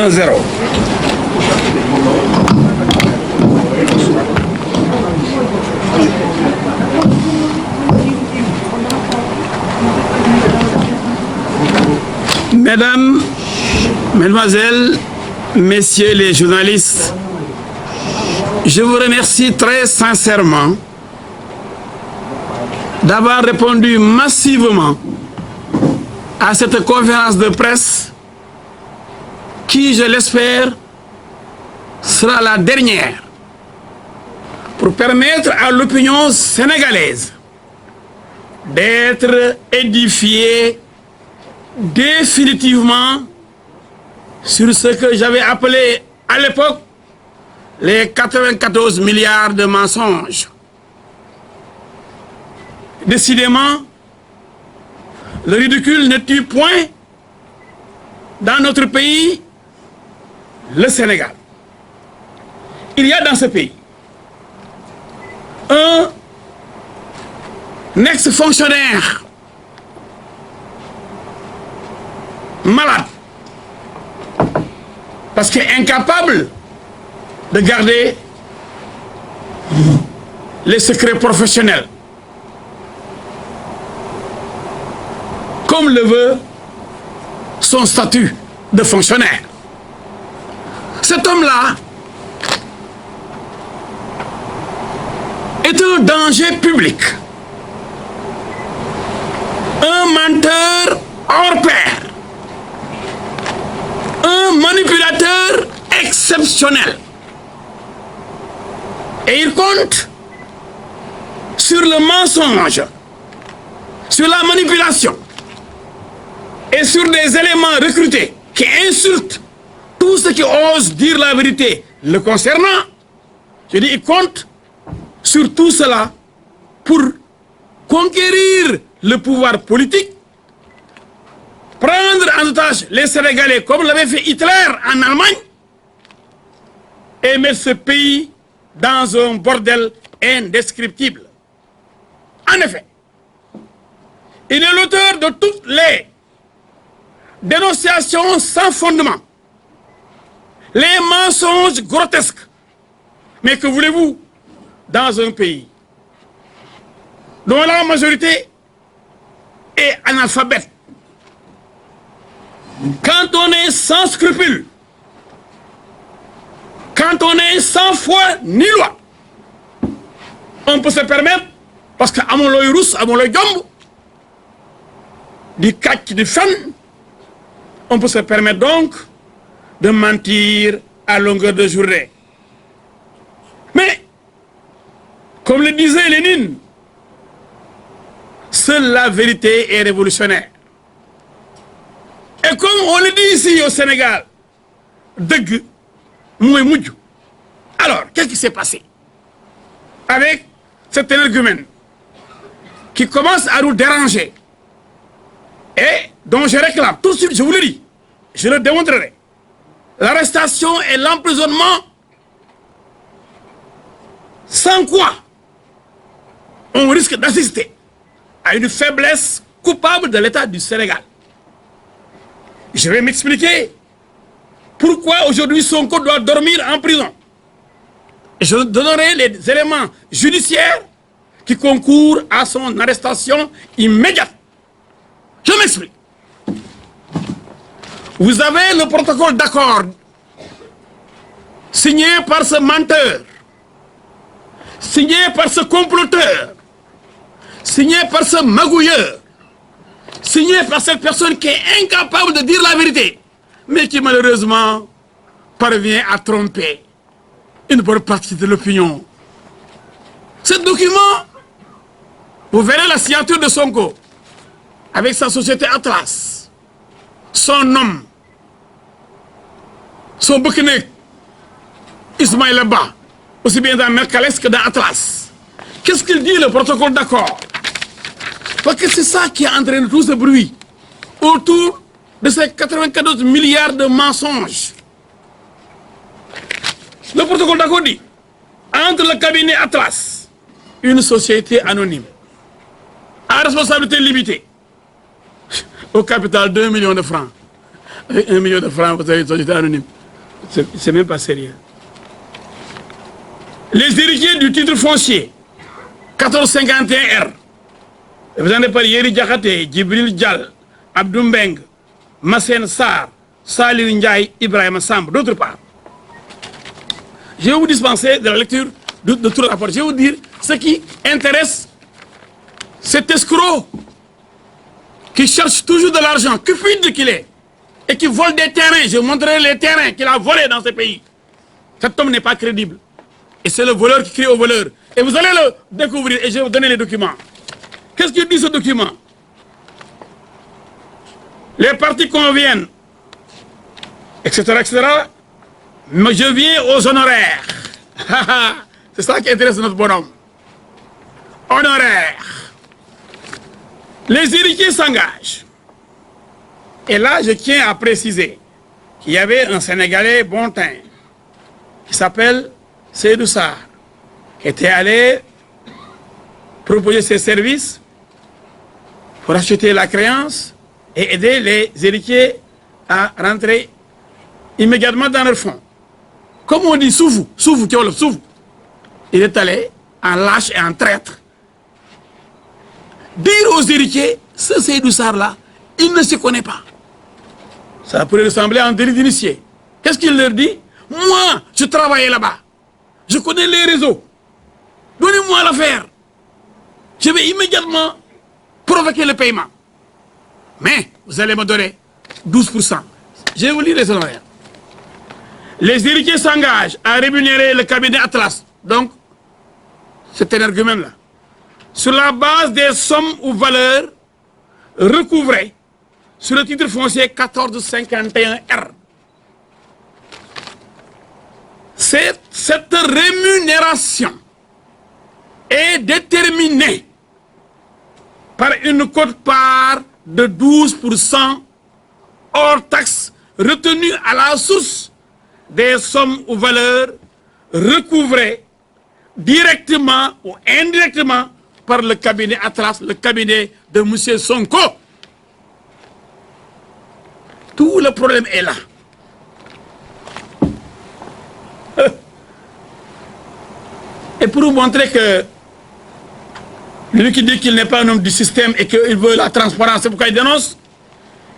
1-0. Mesdames, Mesdemoiselles, Messieurs les journalistes, je vous remercie très sincèrement d'avoir répondu massivement à cette conférence de presse qui, je l'espère, sera la dernière pour permettre à l'opinion sénégalaise d'être édifiée définitivement sur ce que j'avais appelé à l'époque les 94 milliards de mensonges. Décidément, le ridicule ne tue point dans notre pays, le Sénégal. Il y a dans ce pays un ex-fonctionnaire malade parce qu'incapable de garder les secrets professionnels comme le veut son statut de fonctionnaire. Cet homme-là est un danger public, un menteur hors pair, un manipulateur exceptionnel. Et il compte sur le mensonge, sur la manipulation et sur des éléments recrutés qui insultent tous ceux qui osent dire la vérité le concernant. Je dis, il compte sur tout cela pour conquérir le pouvoir politique, prendre en otage les Sénégalais comme l'avait fait Hitler en Allemagne et mettre ce pays dans un bordel indescriptible. En effet, il est l'auteur de toutes les dénonciations sans fondement, les mensonges grotesques. Mais que voulez-vous dans un pays dont la majorité est analphabète? Quand on est sans scrupules, quand on est sans foi ni loi, on peut se permettre, parce que amon loy rouss, amon loy jomb, di katch di fen, on peut se permettre donc de mentir à longueur de journée. Mais, comme le disait Lénine, seule la vérité est révolutionnaire. Et comme on le dit ici au Sénégal, deug moy mujj. Alors, qu'est-ce qui s'est passé avec cet énergumène qui commence à nous déranger et dont je réclame tout de suite, je vous le dis, je le démontrerai, l'arrestation et l'emprisonnement, sans quoi on risque d'assister à une faiblesse coupable de l'État du Sénégal. Je vais m'expliquer pourquoi aujourd'hui Sonko doit dormir en prison. Et je donnerai les éléments judiciaires qui concourent à son arrestation immédiate. Je m'explique. Vous avez le protocole d'accord signé par ce menteur, signé par ce comploteur, signé par ce magouilleur, signé par cette personne qui est incapable de dire la vérité, mais qui malheureusement parvient à tromper une bonne partie de l'opinion. Ce document, vous verrez la signature de Sonko avec sa société Atlas, son homme, son bouquinet, Ismaïla Ba, aussi bien dans Mercalès que dans Atlas. Qu'est-ce qu'il dit, le protocole d'accord? Parce que c'est ça qui a entraîné tout ce bruit autour de ces 94 milliards de mensonges. Le protocole d'accord dit, entre le cabinet Atlas, une société anonyme, à responsabilité limitée, au capital 2 millions de francs. Avec 1 million de francs, vous avez une société anonyme. C'est même pas sérieux. Les héritiers du titre foncier 1451R, représentés par Yeri Diakhaté, Djibril Dial, Abdou Mbeng, Massen Sarr, Salih Ndiaye, Ibrahima Samb, d'autre part. Je vais vous dispenser de la lecture de tout le rapport. Je vais vous dire ce qui intéresse cet escroc qui cherche toujours de l'argent, cupide qu'il est, et qui vole des terrains. Je vous montrerai les terrains qu'il a volés dans ce pays. Cet homme n'est pas crédible. Et c'est le voleur qui crie au voleur. Et vous allez le découvrir et je vais vous donner les documents. Qu'est-ce qu'il dit ce document? Les parties conviennent, etc., etc. Mais je viens aux honoraires. C'est ça qui intéresse notre bonhomme. Honoraires. Les héritiers s'engagent. Et là, je tiens à préciser qu'il y avait un Sénégalais bon teint qui s'appelle Seydou Sarr, qui était allé proposer ses services pour acheter la créance et aider les héritiers à rentrer immédiatement dans leur fonds. Comme on dit soufou, il est allé en lâche et en traître dire aux héritiers, ce Seydou Sarr-là, il ne se connaît pas. Ça pourrait ressembler à un délit d'initié. Qu'est-ce qu'il leur dit? Moi, je travaillais là-bas. Je connais les réseaux. Donnez-moi l'affaire. Je vais immédiatement provoquer le paiement. Mais vous allez me donner 12%. Je vais vous lire les honoraires. Les héritiers s'engagent à rémunérer le cabinet Atlas. Donc, c'est un argument-là. Sur la base des sommes ou valeurs recouvrées sur le titre foncier 1451R. Cette rémunération est déterminée par une quote-part de 12% hors taxe retenue à la source des sommes ou valeurs recouvrées directement ou indirectement par le cabinet Atlas, le cabinet de M. Sonko. Tout le problème est là. Et pour vous montrer que lui qui dit qu'il n'est pas un homme du système et qu'il veut la transparence, c'est pourquoi il dénonce,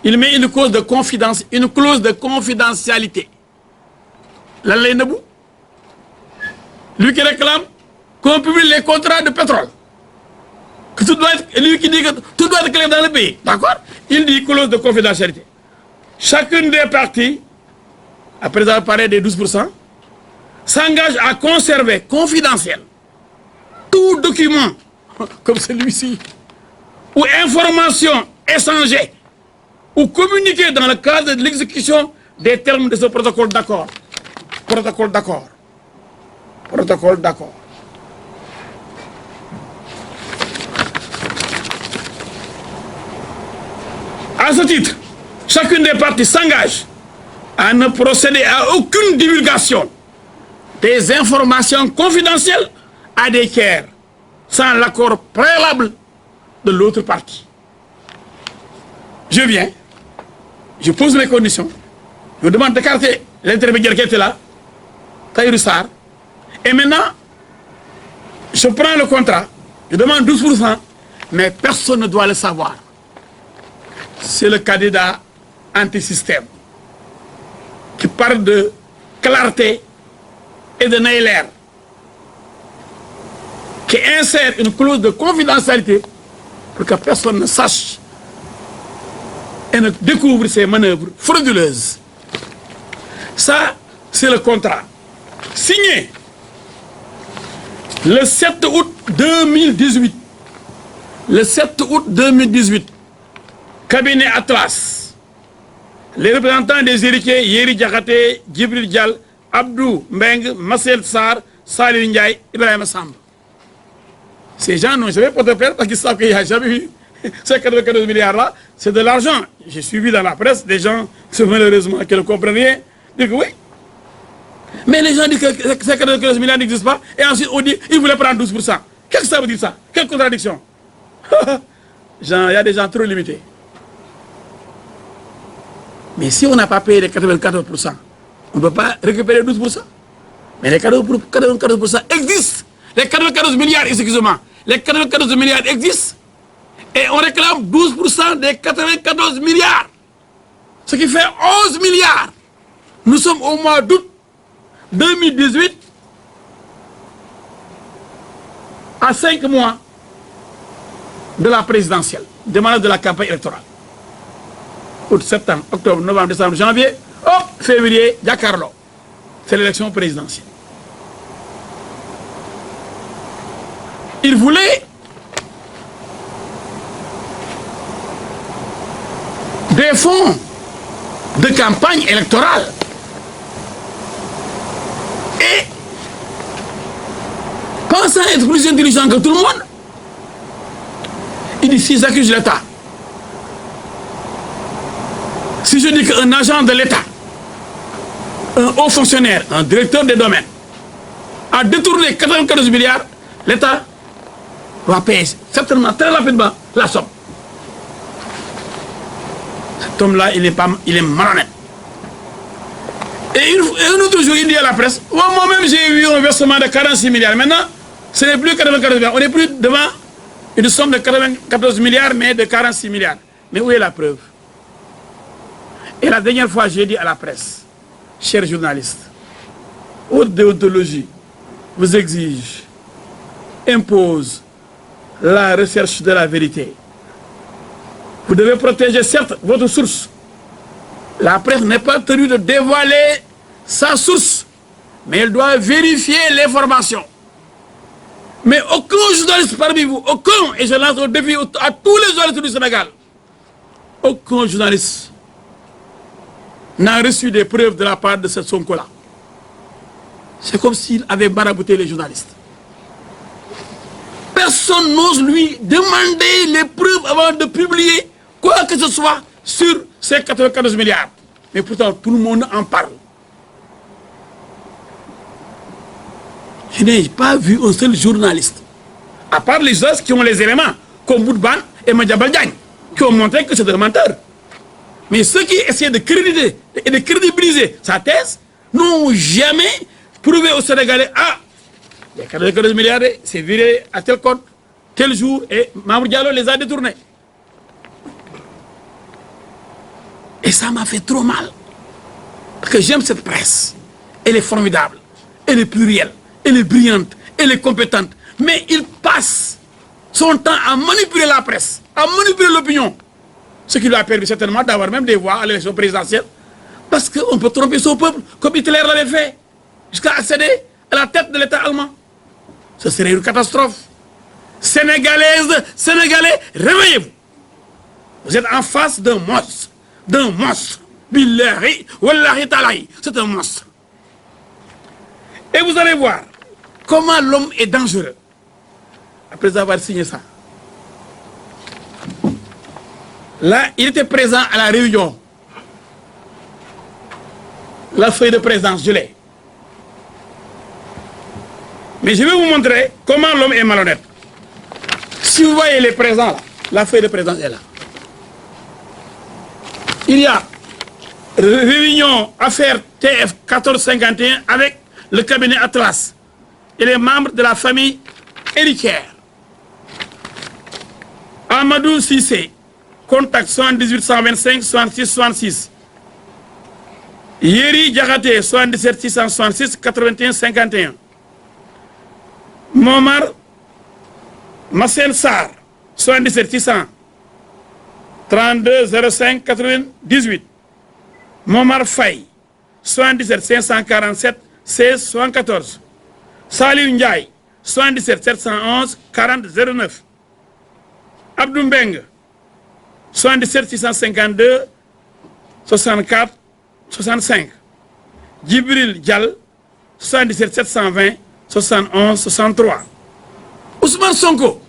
il met une clause de confidentialité. La ley Nabou, lui qui réclame qu'on publie les contrats de pétrole. Que tout doit être, lui qui dit que tout doit être clair dans le pays. D'accord? Il dit clause de confidentialité. Chacune des parties, après avoir parlé des 12%, s'engage à conserver confidentiel tout document, comme celui-ci, ou information échangée ou communiquée dans le cadre de l'exécution des termes de ce protocole d'accord. Protocole d'accord. Protocole d'accord. À ce titre, chacune des parties s'engage à ne procéder à aucune divulgation des informations confidentielles à des tiers sans l'accord préalable de l'autre partie. Je viens, je pose mes conditions, je demande d'écarter l'intermédiaire qui était là, Tahirou Sarr, et maintenant, je prends le contrat, je demande 12%, mais personne ne doit le savoir. C'est le candidat anti-système qui parle de clarté et de Nailer, qui insère une clause de confidentialité pour que personne ne sache et ne découvre ces manœuvres frauduleuses. Ça, c'est le contrat signé le 7 août 2018. Le 7 août 2018, cabinet Atlas, les représentants des héritiers Yeri Diakhaté, Djibril Dial, Abdou Mbeng, Massen Sarr, Salih Ndiaye, Ibrahima Samb. Ces gens n'ont jamais porté plainte parce qu'ils savent qu'il n'y a jamais eu ces 94 milliards-là. C'est de l'argent. J'ai suivi dans la presse des gens, malheureusement, qui ne comprennent rien, disent que oui. Mais les gens disent que ces 94 milliards n'existent pas. Et ensuite, on dit qu'ils voulaient prendre 12%. Qu'est-ce que ça veut dire ça? Quelle contradiction? Il y a des gens trop limités. Mais si on n'a pas payé les 94%, On ne peut pas récupérer 12%. Mais les 94% existent. Les 94 milliards, excusez-moi, les 94 milliards existent. Et on réclame 12% des 94 milliards. Ce qui fait 11 milliards. Nous sommes au mois d'août 2018, à 5 mois de la présidentielle, de la campagne électorale. Août, septembre, octobre, novembre, décembre, janvier, février, Giancarlo. C'est l'élection présidentielle. Il voulait des fonds de campagne électorale. Et pensant être plus intelligent que tout le monde, il dit si j'accuse l'État, si je dis qu'un agent de l'État, un haut fonctionnaire, un directeur des domaines, a détourné 94 milliards, l'État va payer certainement très rapidement la somme. Cet homme-là, il est malhonnête. Et un autre jour, il dit à la presse, moi-même j'ai eu un versement de 46 milliards. Maintenant, ce n'est plus 94 milliards. On n'est plus devant une somme de 94 milliards, mais de 46 milliards. Mais où est la preuve? Et la dernière fois, j'ai dit à la presse, chers journalistes, haute déontologie vous exige, impose la recherche de la vérité. Vous devez protéger certes votre source. La presse n'est pas tenue de dévoiler sa source, mais elle doit vérifier l'information. Mais aucun journaliste parmi vous, aucun, et je lance au défi à tous les journalistes du Sénégal, aucun journaliste n'a reçu des preuves de la part de cette Sonko-là. C'est comme s'il avait marabouté les journalistes. Personne n'ose lui demander les preuves avant de publier quoi que ce soit sur ces 94 milliards. Mais pourtant, tout le monde en parle. Je n'ai pas vu un seul journaliste, à part les autres qui ont les éléments, comme Boudban et Madiambal Diagne, qui ont montré que c'est un menteur. Mais ceux qui essaient de créditer et de crédibiliser sa thèse n'ont jamais prouvé aux Sénégalais, les 94 milliards, c'est viré à tel compte, tel jour, et Mamour Diallo les a détournés. Et ça m'a fait trop mal. Parce que j'aime cette presse. Elle est formidable, elle est plurielle, elle est brillante, elle est compétente. Mais il passe son temps à manipuler la presse, à manipuler l'opinion. Ce qui lui a permis certainement d'avoir même des voix à l'élection présidentielle. Parce qu'on peut tromper son peuple, comme Hitler l'avait fait, jusqu'à accéder à la tête de l'État allemand. Ce serait une catastrophe. Sénégalaises, Sénégalais, réveillez-vous. Vous êtes en face d'un monstre. D'un monstre. Billahi, wallahi talahi. C'est un monstre. Et vous allez voir comment l'homme est dangereux. Après avoir signé ça. Là, il était présent à la réunion. La feuille de présence, je l'ai. Mais je vais vous montrer comment l'homme est malhonnête. Si vous voyez les présents là, la feuille de présence est là. Il y a réunion affaire TF 1451 avec le cabinet Atlas et les membres de la famille héritière. Amadou Sissé, contact 78 125 66 66. Yeri Diakhaté 77 666 81 51. Momar Massel Sarr 77 600 32 05 98. Momar Faye 77 547 16 74. Salih Ndiaye 77 711 40 09. Abdou Mbeng 77 652 64 65. Djibril Dial 77 720 71 63. Ousmane Sonko,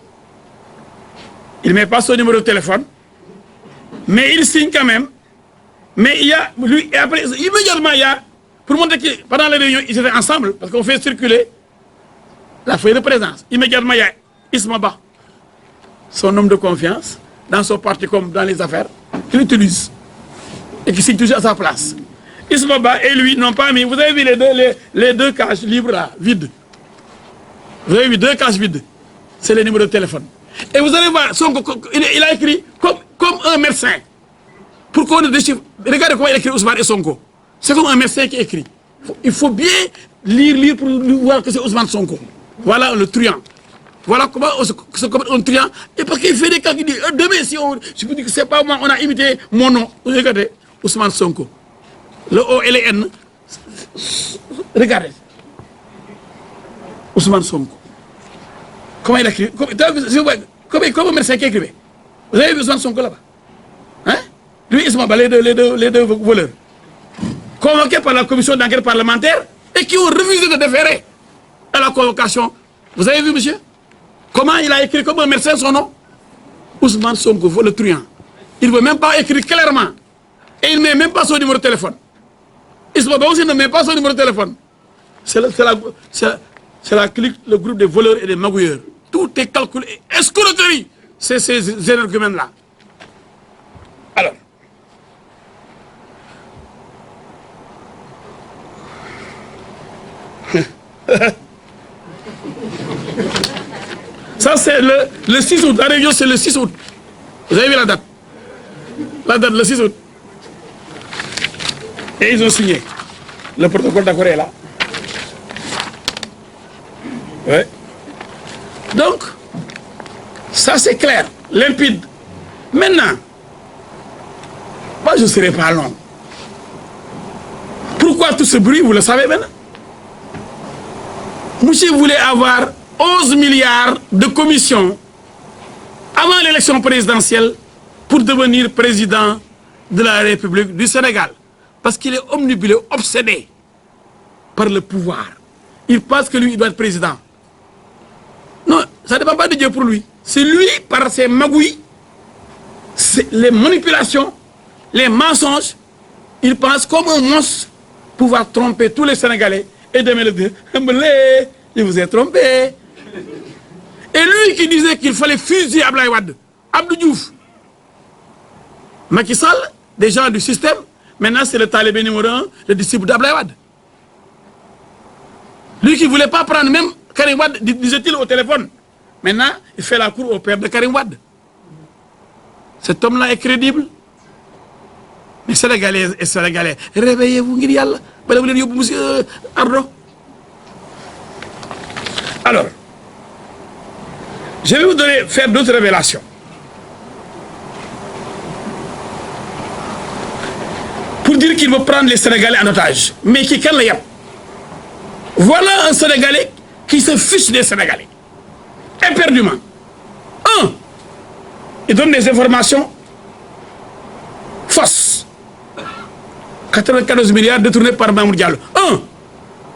il ne met pas son numéro de téléphone, mais il signe quand même. Mais il y a, lui, et après, immédiatement, il y a, pour montrer que pendant les réunions, ils étaient ensemble, parce qu'on fait circuler la feuille de présence. Immédiatement, il y a Isma Ba, son homme de confiance, dans son parti comme dans les affaires, qu'il utilise et qui signe toujours à sa place. Ismaba et lui n'ont pas mis. Vous avez vu les deux cases libres là, vides. Vous avez vu 2 cases vides. C'est le numéro de téléphone. Et vous allez voir, il a écrit comme un médecin. Pourquoi on déchiffre? Regardez comment il écrit Ousmane et Sonko. C'est comme un médecin qui écrit. Il faut bien lire pour voir que c'est Ousmane Sonko. Voilà le truand. Voilà comment se commet un truand. Et parce qu'il fait des calculs, il dit, demain, si je vous dis que c'est pas moi, on a imité mon nom. Regardez, Ousmane Sonko. Le O et le N. Regardez. Ousmane Sonko. Comment il a écrit? Comme un médecin qui écrivait. Vous avez vu Ousmane Sonko là-bas? Hein? Lui, il se bat les deux voleurs. Convoqués par la commission d'enquête parlementaire et qui ont refusé de déférer à la convocation. Vous avez vu, monsieur? Comment il a écrit comme un médecin son nom? Ousmane Sonko, le truand. Il ne veut même pas écrire clairement. Et il ne met même pas son numéro de téléphone. Ismaba aussi ne met pas son numéro de téléphone. C'est la clique, le groupe des voleurs et des magouilleurs. Tout est calculé. Escroquerie. C'est ces énergumènes-là. Alors. Ça, c'est le 6 août. La réunion, c'est le 6 août. Vous avez vu la date? La date, le 6 août. Et ils ont signé. Le protocole d'accord est là. Ouais. Donc, ça c'est clair, limpide. Maintenant, moi je ne serai pas long. Pourquoi tout ce bruit, vous le savez maintenant? Monsieur voulait avoir 11 milliards de commissions avant l'élection présidentielle pour devenir président de la République du Sénégal. Parce qu'il est omnibulé, obsédé par le pouvoir. Il pense que lui, il doit être président. Non, ça ne dépend pas de Dieu pour lui. C'est lui, par ses magouilles, les manipulations, les mensonges, il pense comme un monstre pouvoir tromper tous les Sénégalais et demain le dire, je vous ai trompé. Et lui qui disait qu'il fallait fusiller Abdoulaye Wade, Abdou Diouf, Macky Sall, des gens du système, maintenant c'est le talibé numéro 1, le disciple d'Abdoulaye Wade. Lui qui ne voulait pas prendre même Karim Wade, disait-il au téléphone. Maintenant, il fait la cour au père de Karim Wade. Cet homme-là est crédible. Mais Sénégalais et Sénégalais, réveillez-vous, monsieur Ardo. Alors, je vais vous faire d'autres révélations. Pour dire qu'il veut prendre les Sénégalais en otage. Mais qui quand le yap. Voilà un Sénégalais qui se fiche des Sénégalais. Éperdument. Il donne des informations fausses. 94 milliards détournés par Mamour Diallo.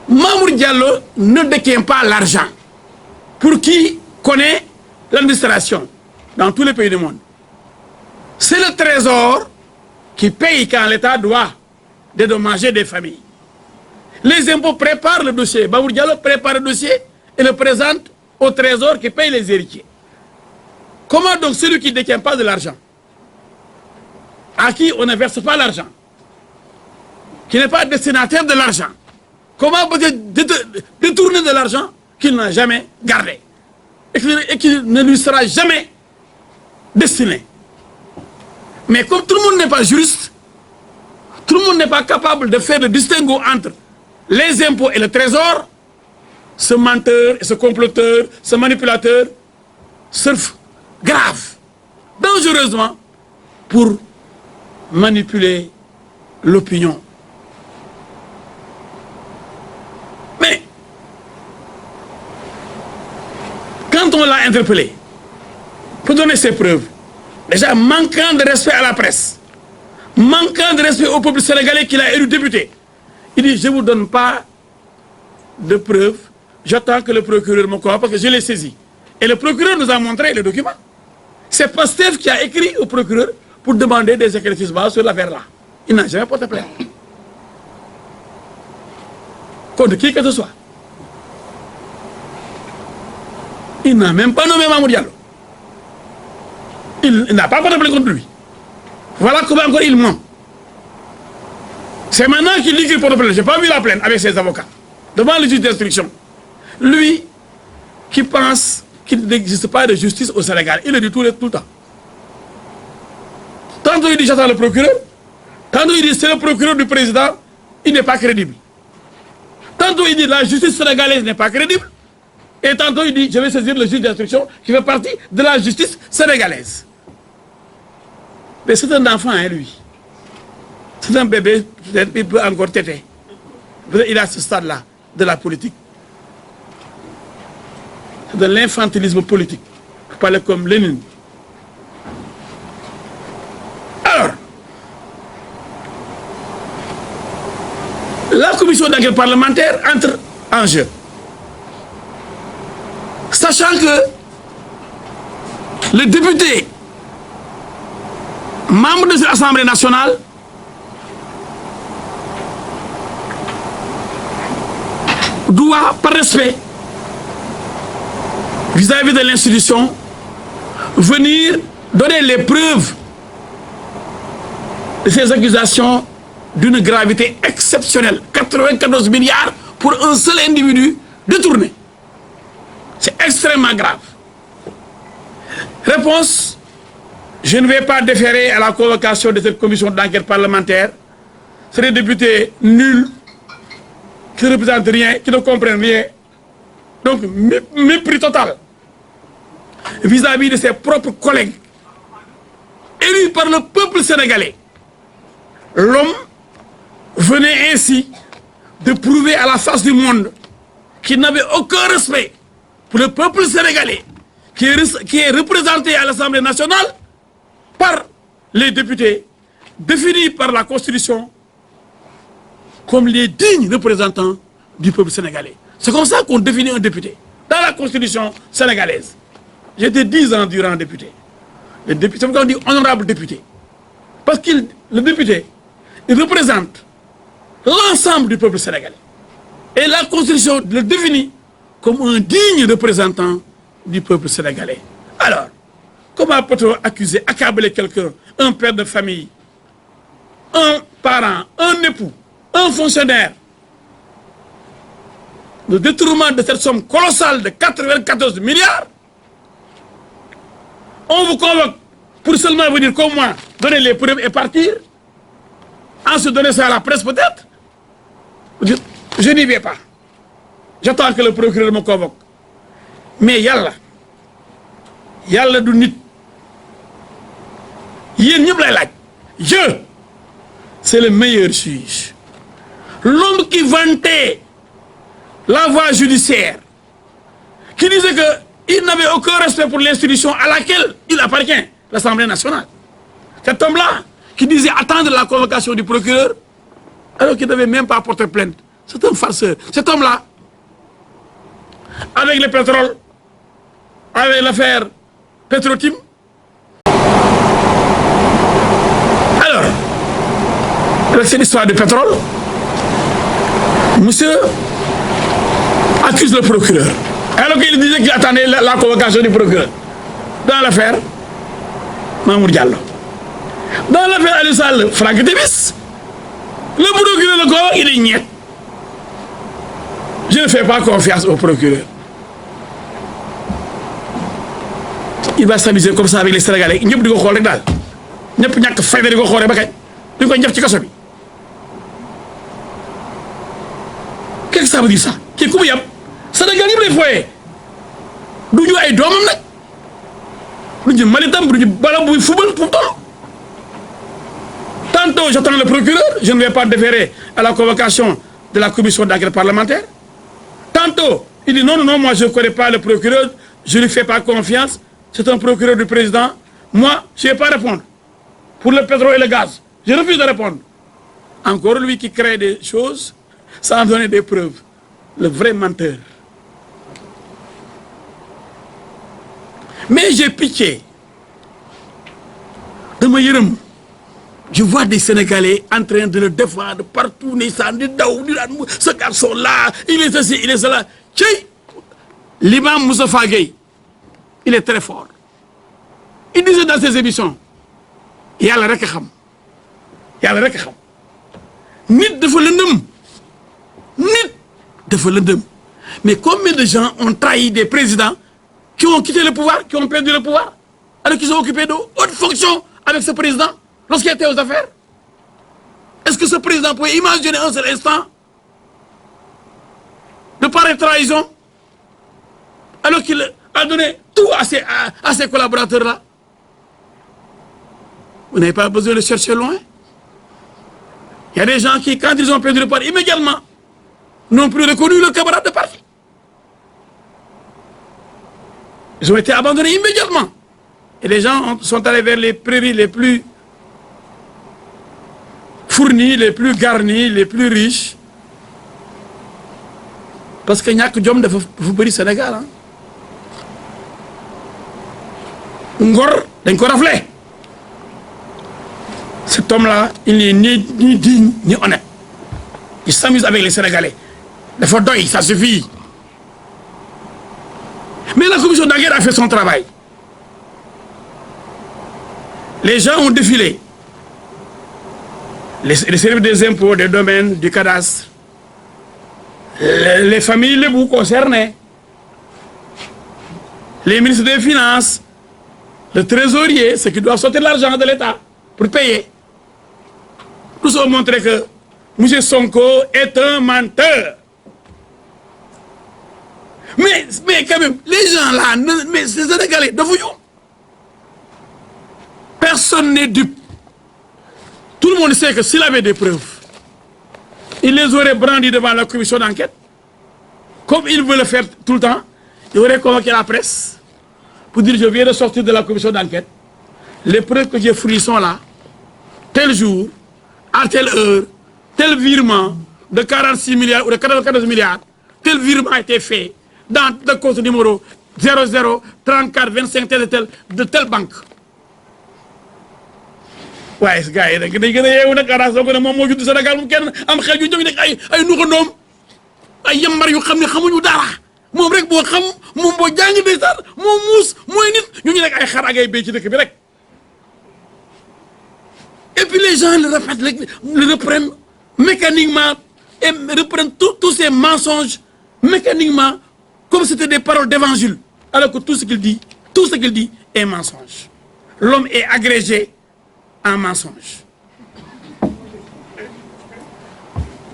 Mamour Diallo ne détient pas l'argent. Pour qui connaît l'administration dans tous les pays du monde. C'est le trésor qui paye quand l'État doit dédommager des familles. Les impôts préparent le dossier. Mamour Diallo prépare le dossier et le présente au trésor qui paye les héritiers. Comment donc celui qui ne détient pas de l'argent, à qui on ne verse pas l'argent, qui n'est pas destinataire de l'argent, comment peut-il détourner de l'argent qu'il n'a jamais gardé et qui ne lui sera jamais destiné? Mais comme tout le monde n'est pas juriste, tout le monde n'est pas capable de faire le distinguo entre les impôts et le trésor, ce menteur, ce comploteur, ce manipulateur surfe grave, dangereusement, pour manipuler l'opinion. Mais, quand on l'a interpellé, pour donner ses preuves, déjà manquant de respect à la presse, manquant de respect au peuple sénégalais qu'il a élu député, il dit, je ne vous donne pas de preuves, j'attends que le procureur me croie parce que je l'ai saisi. Et le procureur nous a montré le document. C'est Pastef qui a écrit au procureur pour demander des éclaircissements sur l'affaire-là. Il n'a jamais porté plainte. Contre qui que ce soit. Il n'a même pas nommé Mamour Diallo. Il n'a pas porté plainte contre lui. Voilà comment encore il ment. C'est maintenant qu'il dit qu'il porte plainte. Je n'ai pas vu la plainte avec ses avocats. Devant le juge d'instruction. Lui, qui pense qu'il n'existe pas de justice au Sénégal. Il le dit tout le temps. Tantôt il dit j'attends le procureur. Tantôt il dit c'est le procureur du président. Il n'est pas crédible. Tantôt il dit la justice sénégalaise n'est pas crédible. Et tantôt il dit je vais saisir le juge d'instruction qui fait partie de la justice sénégalaise. Mais c'est un enfant, hein, lui. C'est un bébé, il peut encore téter. Il est à ce stade-là de la politique. C'est de l'infantilisme politique. Pour parler comme Lénine. Alors, la commission d'enquête parlementaire entre en jeu. Sachant que le député membre de l'Assemblée nationale doit, par respect vis-à-vis de l'institution, venir donner les preuves de ces accusations d'une gravité exceptionnelle. 94 milliards pour un seul individu détourné. C'est extrêmement grave. Réponse: je ne vais pas déférer à la convocation de cette commission d'enquête parlementaire. C'est des députés nuls, qui ne représentent rien, qui ne comprennent rien. Donc, mépris total vis-à-vis de ses propres collègues, élus par le peuple sénégalais. L'homme venait ainsi de prouver à la face du monde qu'il n'avait aucun respect pour le peuple sénégalais, qui est représenté à l'Assemblée nationale par les députés, définis par la Constitution comme les dignes représentants du peuple sénégalais. C'est comme ça qu'on définit un député. Dans la Constitution sénégalaise. J'étais 10 ans durant député. Le député, c'est pourquoi on dit honorable député. Parce que le député, il représente l'ensemble du peuple sénégalais. Et la Constitution le définit comme un digne représentant du peuple sénégalais. Alors, comment peut-on accuser, accabler quelqu'un, un père de famille, un parent, un époux, un fonctionnaire, le détournement de cette somme colossale de 94 milliards? On vous convoque pour seulement venir comme moi, donner les preuves et partir? Ensuite donner ça à la presse peut-être? Je n'y vais pas. J'attends que le procureur me convoque. Mais yalla du nit. Je, c'est le meilleur juge. L'homme qui vantait la voie judiciaire, qui disait qu'il n'avait aucun respect pour l'institution à laquelle il appartient, l'Assemblée nationale. Cet homme-là, qui disait attendre la convocation du procureur, alors qu'il ne devait même pas porter plainte. C'est un farceur. Cet homme-là, avec le pétrole, avec l'affaire Petrotim. Alors, avec cette histoire de pétrole, monsieur accuse le procureur. Alors qu'il disait qu'il attendait la convocation du procureur. Dans l'affaire Mamour Diallo. Dans l'affaire Alissal Franck Davis, le procureur le convoque, il est niet. Je ne fais pas confiance au procureur. Il va s'amuser comme ça avec les Sénégalais. Il n'y a pas de quoi faire. Il n'y a pas de quoi faire. Il n'y a pas de quoi faire. Qu'est-ce que ça veut dire ça? Qui est comme Sénégal yi lay foyé duñu ay doomam nak duñu malitam duñu bala buy football pour tol. Tantôt j'attends le procureur, je ne vais pas déférer à la convocation de la commission d'enquête parlementaire. Tantôt il dit non, moi je ne connais pas le procureur, je ne lui fais pas confiance, c'est un procureur du président. Moi je ne vais pas répondre pour le pétrole et le gaz, je refuse de répondre. Encore lui qui crée des choses sans donner des preuves, le vrai menteur. Mais j'ai pitié de me yérem. Je vois des Sénégalais en train de le défendre partout. Ce garçon-là, il est ceci, il est cela. L'imam Moussa Gueye, il est très fort. Il disait dans ses émissions, Yalla rek xam. Yalla rek xam. nit dafa lëndëm nit dafa lëndëm mais combien de gens ont trahi des présidents qui ont quitté le pouvoir, qui ont perdu le pouvoir, alors qu'ils ont occupé de hautes fonctions avec ce président lorsqu'il était aux affaires? Est-ce que ce président pouvait imaginer un seul instant de pareille trahison alors qu'il a donné tout à ses collaborateurs-là? Vous n'avez pas besoin de chercher loin. Il y a des gens qui, quand ils ont perdu le pouvoir, immédiatement, n'ont plus reconnu le camarade de parti. Ils ont été abandonnés immédiatement. Et les gens sont allés vers les prairies les plus fournies, les plus garnies, les plus riches. Parce que ñàkk jom dafa bëri Sénégal. Hein? Ngor dañ ko raflé. Cet homme-là, il n'est ni digne ni honnête. Il s'amuse avec les Sénégalais. Il faut doy, ça suffit. Mais la commission d'enquête a fait son travail. Les gens ont défilé. Les services des impôts, des domaines, du cadastre, les familles les bouts concernées, les ministres des Finances, le trésorier, ceux qui doivent sortir l'argent de l'État pour payer. Tous ont montré que M. Sonko est un menteur. Mais quand même, les gens là, mais ces Sénégalais, de vous, personne n'est dupe. Tout le monde sait que s'il avait des preuves, il les aurait brandis devant la commission d'enquête. Comme il veut le faire tout le temps, il aurait convoqué la presse pour dire je viens de sortir de la commission d'enquête. Les preuves que j'ai fournies sont là. Tel jour, à telle heure, tel virement de 46 milliards ou de 14 milliards, tel virement a été fait dans le compte numéro 00 34 25 de telle banque. Ouais, ce gars, il a dit que Sénégal mu kenn am xel yu jóg nek ay nuxandoom ay yambar yu xam ne xamuñu dara moom rek boo xam moom boo jàng de sar moom muus mooy nit ñu nekk ay xar ak ay béy ci dëkk bi rek. Et puis les gens le répètent, le reprennent mécaniquement et reprennent tous ces mensonges mécaniquement comme c'était des paroles d'évangile, alors que tout ce qu'il dit est mensonge. L'homme est agrégé en mensonge.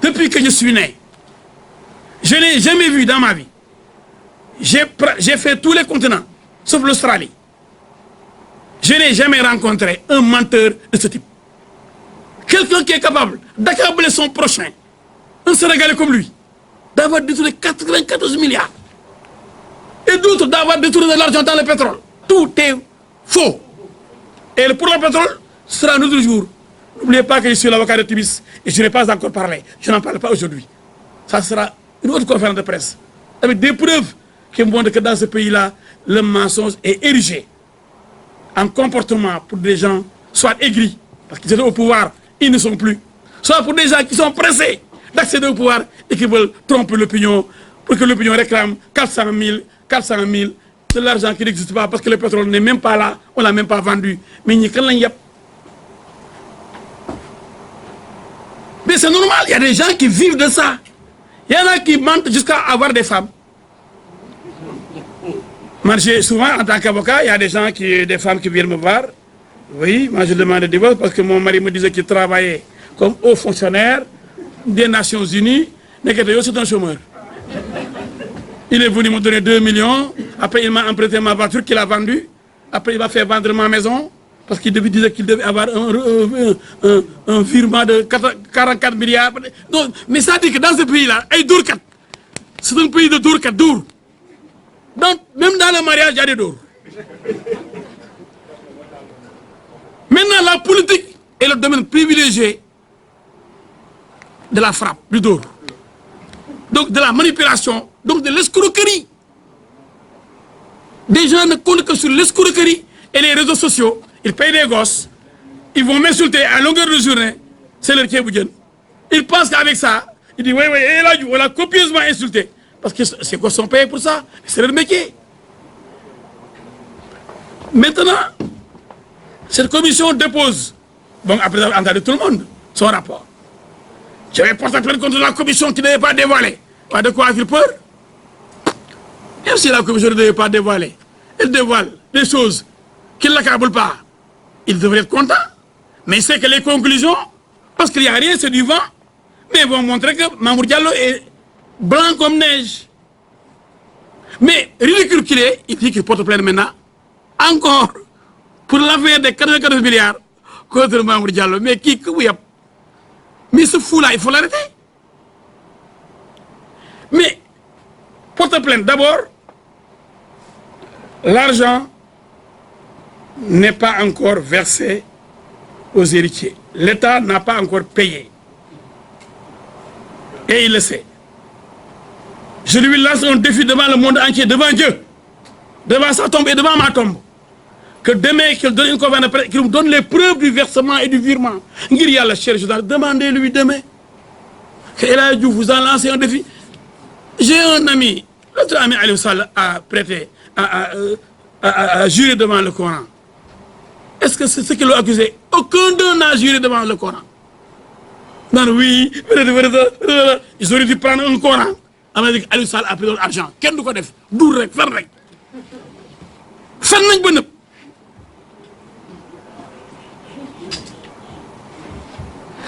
Depuis que je suis né, je n'ai jamais vu dans ma vie. J'ai fait tous les continents, sauf l'Australie. Je n'ai jamais rencontré un menteur de ce type. Quelqu'un qui est capable d'accabler son prochain, un Sénégalais comme lui, d'avoir détourné 94 milliards. Et d'autres d'avoir détourné de l'argent dans le pétrole. Tout est faux. Et pour le pétrole, ce sera un autre jour. N'oubliez pas que je suis l'avocat de Tibis et je n'ai pas encore parlé. Je n'en parle pas aujourd'hui. Ça sera une autre conférence de presse. Avec des preuves qui montrent que dans ce pays-là, le mensonge est érigé en comportement pour des gens soit aigris, parce qu'ils étaient au pouvoir, ils ne sont plus. Soit pour des gens qui sont pressés d'accéder au pouvoir et qui veulent tromper l'opinion pour que l'opinion réclame 400 000 de l'argent qui n'existe pas parce que le pétrole n'est même pas là, on ne l'a même pas vendu. Mais c'est normal, il y a des gens qui vivent de ça. Il y en a qui mentent jusqu'à avoir des femmes. Moi, souvent, en tant qu'avocat, il y a des femmes qui viennent me voir. Oui, moi je demande le divorce parce que mon mari me disait qu'il travaillait comme haut fonctionnaire des Nations Unies, mais que c'est un chômeur. Il est venu me donner 2 millions, après il m'a emprunté ma voiture qu'il a vendue, après il m'a fait vendre ma maison, parce qu'il disait qu'il devait avoir un virement de 44 milliards. Donc, mais ça dit que dans ce pays-là, c'est un pays de Dourkat. Donc, même dans le mariage, il y a des Dour. Maintenant, la politique est le domaine privilégié de la frappe, du Dour. Donc, de la manipulation, donc de l'escroquerie. Des gens ne comptent que sur l'escroquerie et les réseaux sociaux. Ils payent des gosses, ils vont m'insulter à longueur de journée. C'est leur Kéboudienne. Ils pensent qu'avec ça, ils disent oui, et là, on l'a copieusement insulté. Parce que ces gosses sont payés pour ça. C'est leur métier. Maintenant, cette commission dépose, bon, après avoir entendu tout le monde, son rapport. Je vais porter plainte contre la commission qui ne devait pas dévoiler. De quoi a-t-il peur? Même si la commission ne devait pas dévoiler, elle dévoile des choses qui ne l'accablent pas. Il devrait être content. Mais c'est que les conclusions, parce qu'il n'y a rien, c'est du vent, mais vont montrer que Mamour Diallo est blanc comme neige. Mais ridicule qu'il est, il dit qu'il porte plainte maintenant, encore, pour l'affaire des 94 milliards contre Mamour Diallo. Mais qui, oui, mais ce fou-là, il faut l'arrêter. Mais, porte plainte, d'abord, l'argent n'est pas encore versé aux héritiers. L'État n'a pas encore payé. Et il le sait. Je lui lance un défi devant le monde entier, devant Dieu, devant sa tombe et devant ma tombe. Que demain, qu'il donne une conférence de presse, qu'il nous donne les preuves du versement et du virement. Ngiriya, cher journal, demandez-lui demain. Que Ella Diouf vous a lancé un défi. J'ai un ami, l'autre ami Aliou Sall a prêté, a juré devant le Coran. Est-ce que c'est ce qu'ils l'ont accusé? Aucun d'eux n'a juré devant le Coran. Non, oui, ils auraient dû prendre un Coran. Aliou Sall a pris de l'argent. Qu'est-ce que tu fais? Dour rek, fan rek. Fan nañ ba nëb.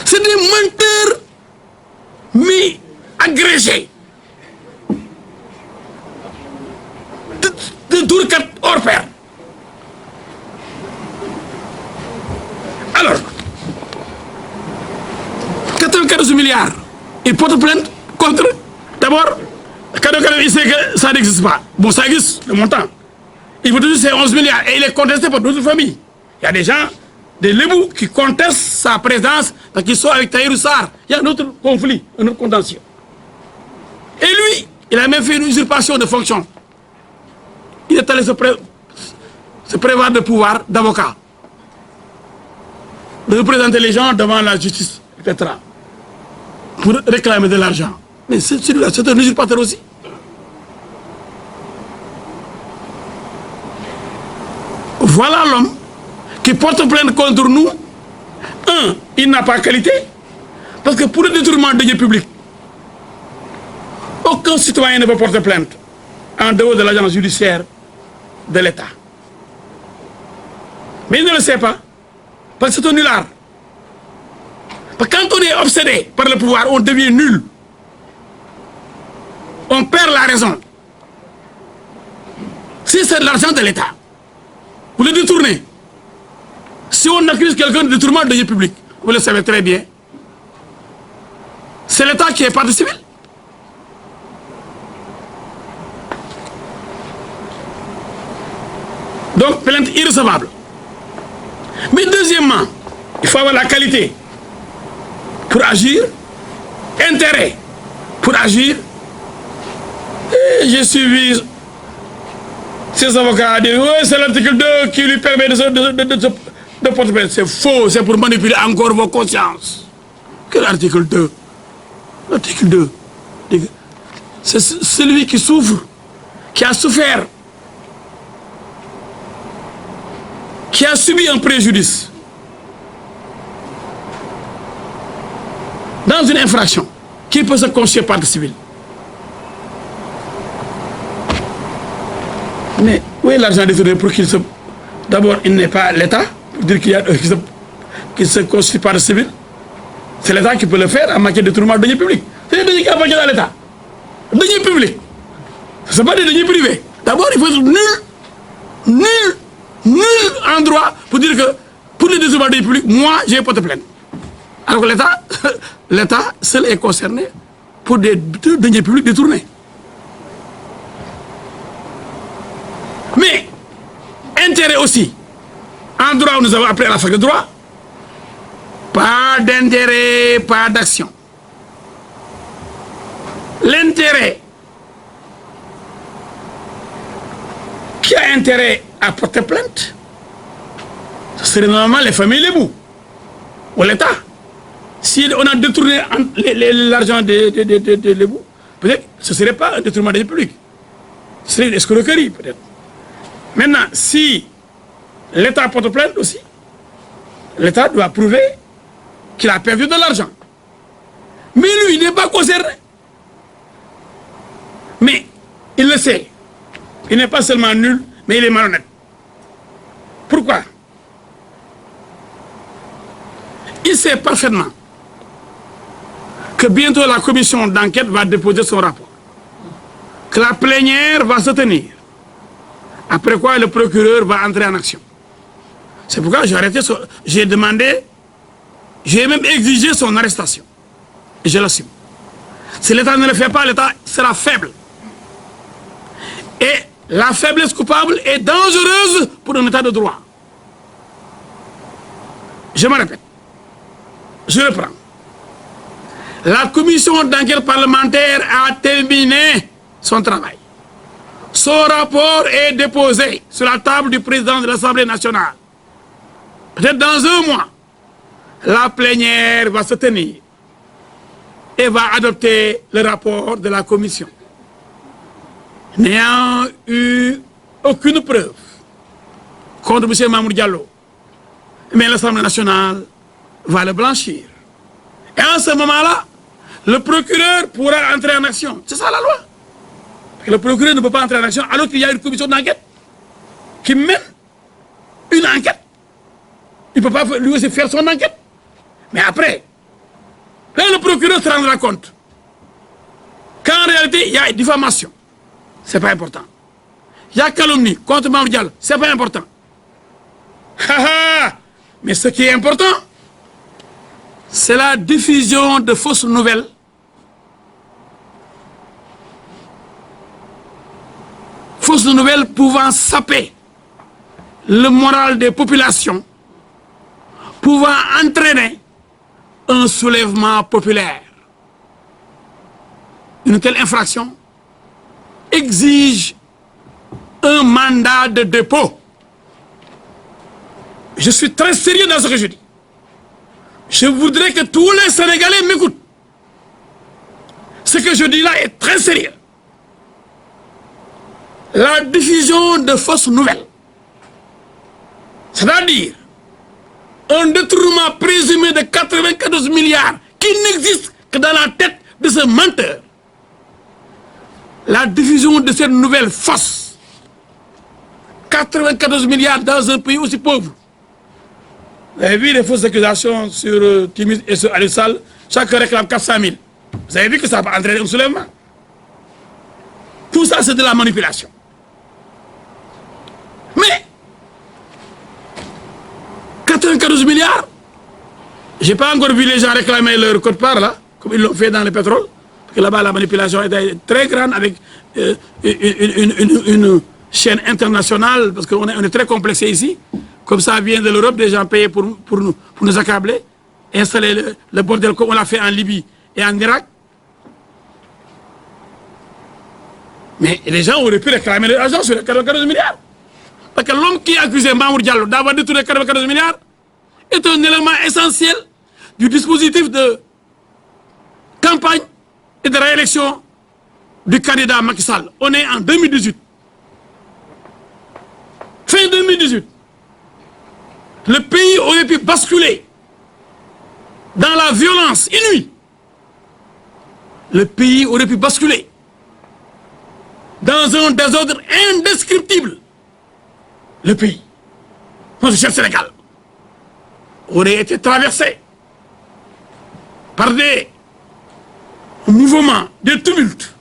C'est des menteurs, mais agrégés. De dourkat hors pair. Alors, 94 milliards, il porte plainte contre, d'abord, il sait que ça n'existe pas. Bon, ça existe, le montant. Il faut toujours ces 11 milliards et il est contesté par d'autres familles. Il y a des gens, des Lébous, qui contestent sa présence parce qu'ils sont avec Tahirou Sarr. Il y a un autre conflit, un autre contentieux. Et lui, il a même fait une usurpation de fonction. Il est allé se prévoir de pouvoir d'avocat, de représenter les gens devant la justice, etc., pour réclamer de l'argent. Mais celui-là, c'est un usurpateur aussi. Voilà l'homme qui porte plainte contre nous. Un, il n'a pas qualité, parce que pour le détournement de deniers publics, aucun citoyen ne peut porter plainte en dehors de l'agence judiciaire de l'État. Mais il ne le sait pas, parce que c'est un nulard. Parce que quand on est obsédé par le pouvoir, on devient nul. On perd la raison. Si c'est de l'argent de l'État, vous le détournez. Si on accuse quelqu'un de détournement de deniers publics, vous le savez très bien, c'est l'État qui est partie civile. Donc, plainte irrecevable. Mais deuxièmement, il faut avoir la qualité pour agir, intérêt pour agir. Et j'ai suivi ces avocats dire oui, c'est l'article 2 qui lui permet de porter plainte. C'est faux, c'est pour manipuler encore vos consciences. Quel article 2? L'article 2. C'est celui qui souffre, qui a souffert, qui a subi un préjudice dans une infraction, qui peut se constituer partie civile. Mais où est l'argent détourné pour qu'il se... D'abord, il n'est pas l'État, pour dire qu'il se constitue partie civile. C'est l'État qui peut le faire en matière de détournement de deniers publics. C'est des deniers qui appartiennent à l'État. Deniers publics. Ce ne sont pas des deniers privés. D'abord, il faut être nul en droit pour dire que pour les détournements de deniers publics, moi, j'ai porté plainte. Alors que l'État seul est concerné pour des deniers publics détournés. Mais, intérêt aussi. En droit, nous avons appris à la fac de droit. Pas d'intérêt, pas d'action. L'intérêt qui a intérêt à porter plainte, ce serait normalement les familles Lébou ou l'État. Si on a détourné l'argent des Lébou, peut-être que ce ne serait pas un détournement des publics. Ce serait une escroquerie, peut-être. Maintenant, si l'État porte plainte aussi, l'État doit prouver qu'il a perdu de l'argent. Mais lui, il n'est pas concerné. Mais il le sait. Il n'est pas seulement nul, mais il est malhonnête. Pourquoi? Il sait parfaitement que bientôt la commission d'enquête va déposer son rapport, que la plénière va se tenir, après quoi le procureur va entrer en action. C'est pourquoi j'ai demandé, j'ai même exigé son arrestation. Et je l'assume. Si l'État ne le fait pas, l'État sera faible. Et la faiblesse coupable est dangereuse pour un État de droit. Je me répète. Je reprends. La commission d'enquête parlementaire a terminé son travail. Son rapport est déposé sur la table du président de l'Assemblée nationale. Peut-être dans un mois, la plénière va se tenir et va adopter le rapport de la commission. N'ayant eu aucune preuve contre M. Mamour Diallo, mais l'Assemblée nationale va le blanchir. Et en ce moment-là, le procureur pourra entrer en action. C'est ça la loi. Le procureur ne peut pas entrer en action alors qu'il y a une commission d'enquête qui mène une enquête. Il ne peut pas lui aussi faire son enquête. Mais après, là, le procureur se rendra compte qu'en réalité, il y a diffamation. Ce n'est pas important. Il y a calomnie contre Mamour Diallo. Ce n'est pas important. Mais ce qui est important, c'est la diffusion de fausses nouvelles pouvant saper le moral des populations, pouvant entraîner un soulèvement populaire. Une telle infraction exige un mandat de dépôt. Je suis très sérieux dans ce que je dis. Je voudrais que tous les Sénégalais m'écoutent. Ce que je dis là est très sérieux. La diffusion de fausses nouvelles, c'est-à-dire un détournement présumé de 94 milliards qui n'existe que dans la tête de ce menteur. La diffusion de cette nouvelle fausse, 94 milliards dans un pays aussi pauvre. Vous avez vu les fausses accusations sur Timis et sur Aliou Sall, chacun réclame 400 000. Vous avez vu que ça va entraîner un soulèvement. Tout ça, c'est de la manipulation. Mais 94 milliards, je n'ai pas encore vu les gens réclamer leur quote-part là, comme ils l'ont fait dans le pétrole. Parce que là-bas, la manipulation est très grande avec une chaîne internationale, parce qu'on est très complexé ici. Comme ça vient de l'Europe, des gens payés pour nous accabler, installer le bordel comme on l'a fait en Libye et en Irak. Mais les gens auraient pu réclamer leur argent sur les 94 milliards. Parce que l'homme qui a accusé Mamour Diallo d'avoir détourné 94 milliards est un élément essentiel du dispositif de campagne et de réélection du candidat Macky Sall. On est en 2018. Fin 2018. Le pays aurait pu basculer dans la violence inouïe. Le pays aurait pu basculer dans un désordre indescriptible. Le pays, notre cher Sénégal, aurait été traversé par des mouvements, des tumultes,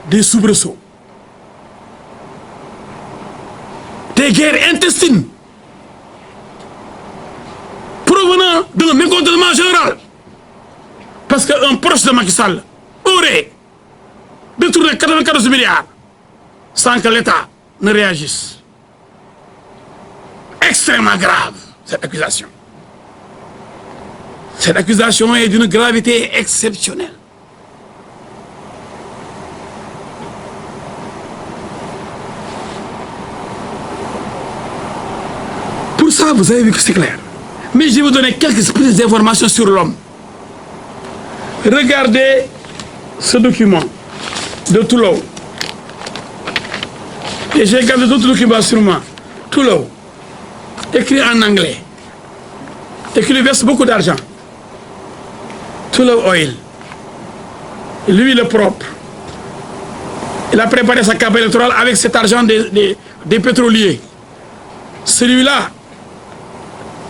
des soubresauts, des guerres intestines provenant d'un mécontentement général. Parce qu'un proche de Macky Sall aurait détourné 94 milliards sans que l'État ne réagisse. Extrêmement grave, cette accusation. Cette accusation est d'une gravité exceptionnelle. Pour ça, vous avez vu que c'est clair. Mais je vais vous donner quelques petites informations sur l'homme. Regardez ce document de Toulon. Et j'ai gardé d'autres documents sur moi. Toulon, écrit en anglais. et qui lui verse beaucoup d'argent. Tout le oil. Lui, le propre. Il a préparé sa campagne électorale avec cet argent des pétroliers. Celui-là,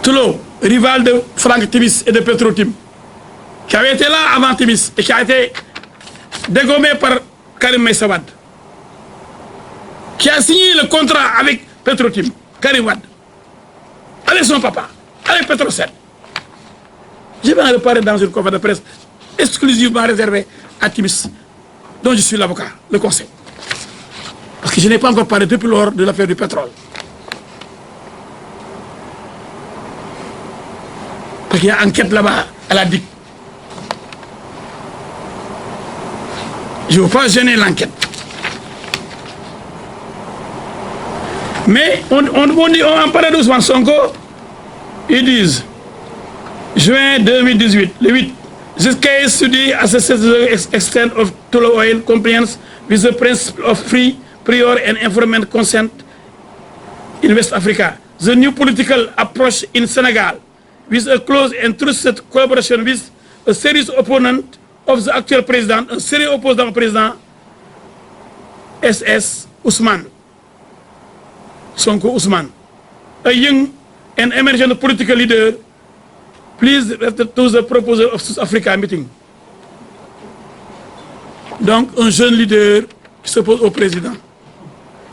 Tulo, rival de Franck Timis et de Petrotim, qui avait été là avant Timis et qui a été dégommé par Karim Meïssa Wade, qui a signé le contrat avec Petrotim, Karim Wade, avec son papa, avec Petrosen. Je vais en reparler dans une conférence de presse exclusivement réservée à Timis, dont je suis l'avocat, le conseil. Parce que je n'ai pas encore parlé depuis lors de l'affaire du pétrole. Parce qu'il y a une enquête là-bas à la DIC. Je ne veux pas gêner l'enquête. Mais on parle d'Ousmane Sonko, ils disent, juin 2018, le 8, this case study assesses the extent of Tullow oil compliance with the principle of free, prior and informed consent in West Africa. The new political approach in Senegal, with a close and trusted collaboration with a serious opponent of the actual president, un sérieux opposant au président SS Ousmane Sonko Ousmane, a young and emerging political leader, please to the proposal of South Africa meeting. Donc un jeune leader qui s'oppose au président.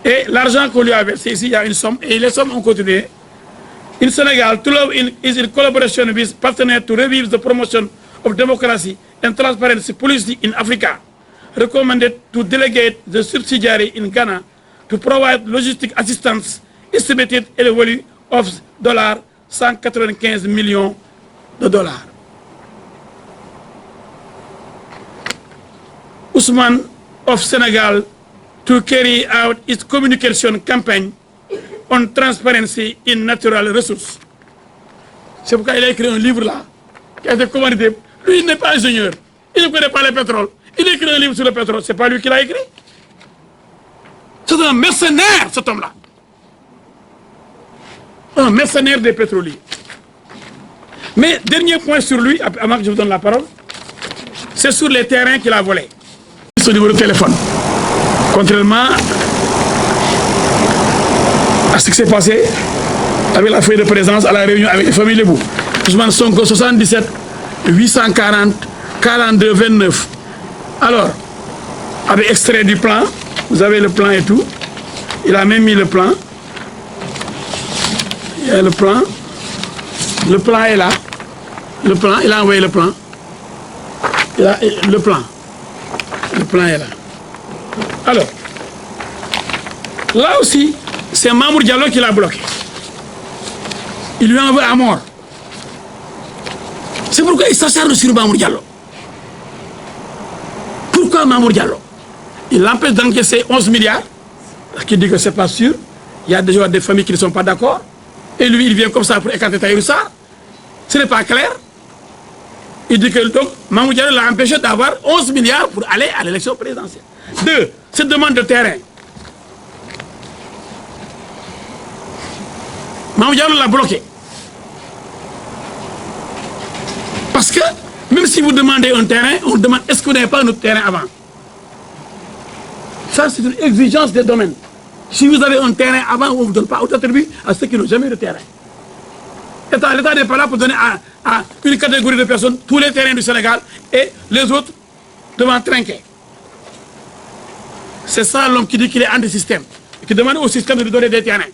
Et l'argent qu'on lui a versé ici, il y a une somme, et les sommes ont continué. In Senegal, Tullow is in collaboration with partners to revive the promotion of democracy and transparency policy in Africa, recommended to delegate the subsidiary in Ghana to provide logistic assistance estimated at a value of $195 million. Ousmane of Senegal to carry out its communication campaign on transparency in natural resources. C'est pourquoi il a écrit un livre là, qui a été commandité. Lui, il n'est pas ingénieur, il ne connaît pas le pétrole. Il a écrit un livre sur le pétrole, c'est pas lui qui l'a écrit. C'est un mercenaire, cet homme-là. Un mercenaire des pétroliers. Mais dernier point sur lui, avant que je vous donne la parole, c'est sur les terrains qu'il a volés. Son numéro de téléphone. Contrairement à ce qui s'est passé avec la feuille de présence à la réunion avec les familles Lebou. Ousmane Sonko 77 840 42 29. Alors, avec extrait du plan, vous avez le plan et tout. Il a même mis le plan. Il y a le plan. Le plan est là. Le plan, il a envoyé le plan. Il a le plan. Le plan est là. Alors, là aussi, c'est Mamour Diallo qui l'a bloqué. Il lui envoie à mort. C'est pourquoi il s'acharne sur Mamour Diallo. Pourquoi Mamour Diallo? Il l'empêche d'encaisser 11 milliards, qui dit que c'est pas sûr. Il y a déjà des familles qui ne sont pas d'accord. Et lui, il vient comme ça pour écarter Tahirou Sarr. Ce n'est pas clair. Il dit que donc, Mamour Diallo l'a empêché d'avoir 11 milliards pour aller à l'élection présidentielle. Deux, cette demande de terrain. Mamour Diallo l'a bloqué. Parce que, même si vous demandez un terrain, on demande est-ce que vous n'avez pas un autre terrain avant? Ça, c'est une exigence des domaines. Si vous avez un terrain avant, on ne vous donne pas autre attribut à ceux qui n'ont jamais de terrain. L'État n'est pas là pour donner à une catégorie de personnes tous les terrains du Sénégal et les autres devant trinquer. C'est ça l'homme qui dit qu'il est anti-système, qui demande au système de lui donner des terrains,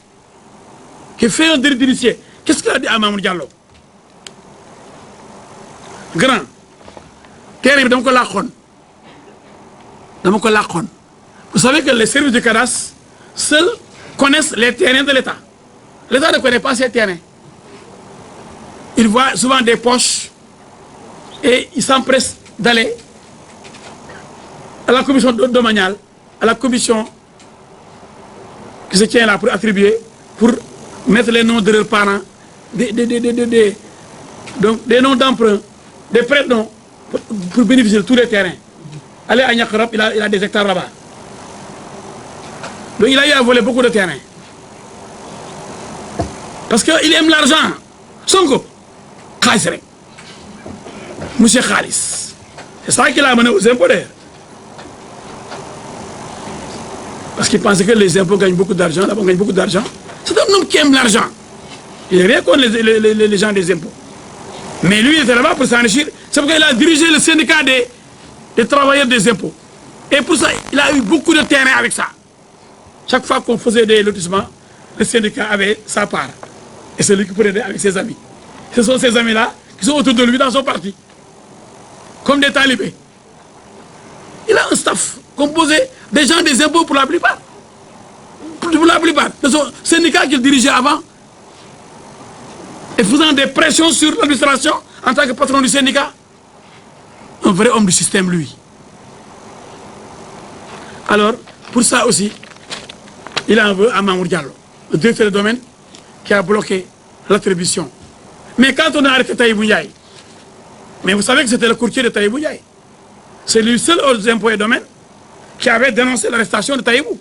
qui fait un délit d'initié. Qu'est-ce qu'il a dit à Mamour Diallo? Grand, terrain, vous savez que les services du cadastre seuls connaissent les terrains de l'État. L'État ne connaît pas ces terrains. Il voit souvent des poches et il s'empresse d'aller à la commission domaniale, à la commission qui se tient là pour attribuer, pour mettre les noms de leurs parents, des noms d'emprunt, des prête-noms pour bénéficier de tous les terrains. Allez à Niakarab, il a des hectares là-bas. Donc il a eu à voler beaucoup de terrains. Parce qu'il aime l'argent. Sonko, xaalis rek monsieur xaalis c'est ça qu'il a mené aux impôts d'ailleurs parce qu'il pensait que les impôts gagnent beaucoup d'argent là-bas on gagne beaucoup d'argent c'est un homme qui aime l'argent il n'y a rien contre les gens des impôts mais lui il était là-bas pour s'enrichir c'est pourquoi il a dirigé le syndicat des travailleurs des impôts et pour ça il a eu beaucoup de terrain avec ça chaque fois qu'on faisait des lotissements le syndicat avait sa part et c'est lui qui prenait avec ses amis ce sont ces amis-là qui sont autour de lui dans son parti comme des talibés il a un staff composé des gens des impôts pour la plupart de son syndicat qu'il dirigeait avant et faisant des pressions sur l'administration en tant que patron du syndicat un vrai homme du système lui alors pour ça aussi il en veut à Mamour Diallo le directeur de domaine qui a bloqué l'attribution mais quand on a arrêté Tahibou Ndiaye mais vous savez que c'était le courtier de Tahibou Ndiaye c'est lui seul aux impôts et domaines qui avait dénoncé l'arrestation de Tahibou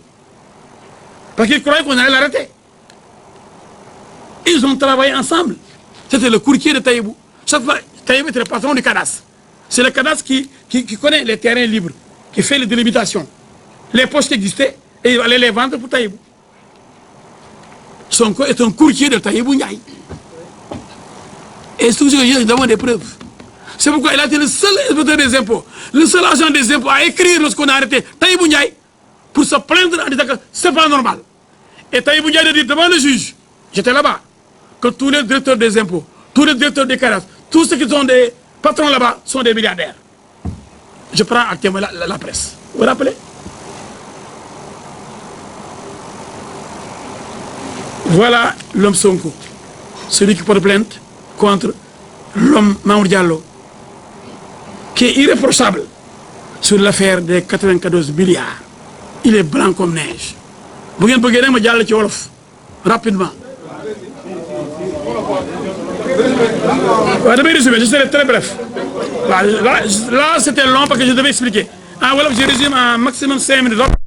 parce qu'il croyait qu'on allait l'arrêter ils ont travaillé ensemble c'était le courtier de Tahibou chaque fois Tahibou était le patron du cadastre c'est le cadastre qui connaît les terrains libres qui fait les délimitations les poches qui existaient et il allait les vendre pour Tahibou Sonko est un courtier de Tahibou Ndiaye et surtout nous avons des preuves c'est pourquoi il a été le seul inspecteur des impôts le seul agent des impôts à écrire lorsqu'on a arrêté Tahibou Ndiaye pour se plaindre en disant que c'est pas normal et Tahibou Ndiaye a dit devant le juge j'étais là-bas que tous les directeurs des impôts tous les directeurs des cadastres tous ceux qui sont des patrons là-bas sont des milliardaires je prends à témoin la presse vous vous rappelez voilà l'homme Sonko celui qui porte plainte contre l'homme Mamour Diallo qui est irréprochable sur l'affaire des 94 milliards il est blanc comme neige bu ngeen bëggee rek ma jàll ci wolof rapidement waaw damay résumer je serai très bref waaw là c'était long parce que je devais expliquer en wolof je résume en maximum 5 minutes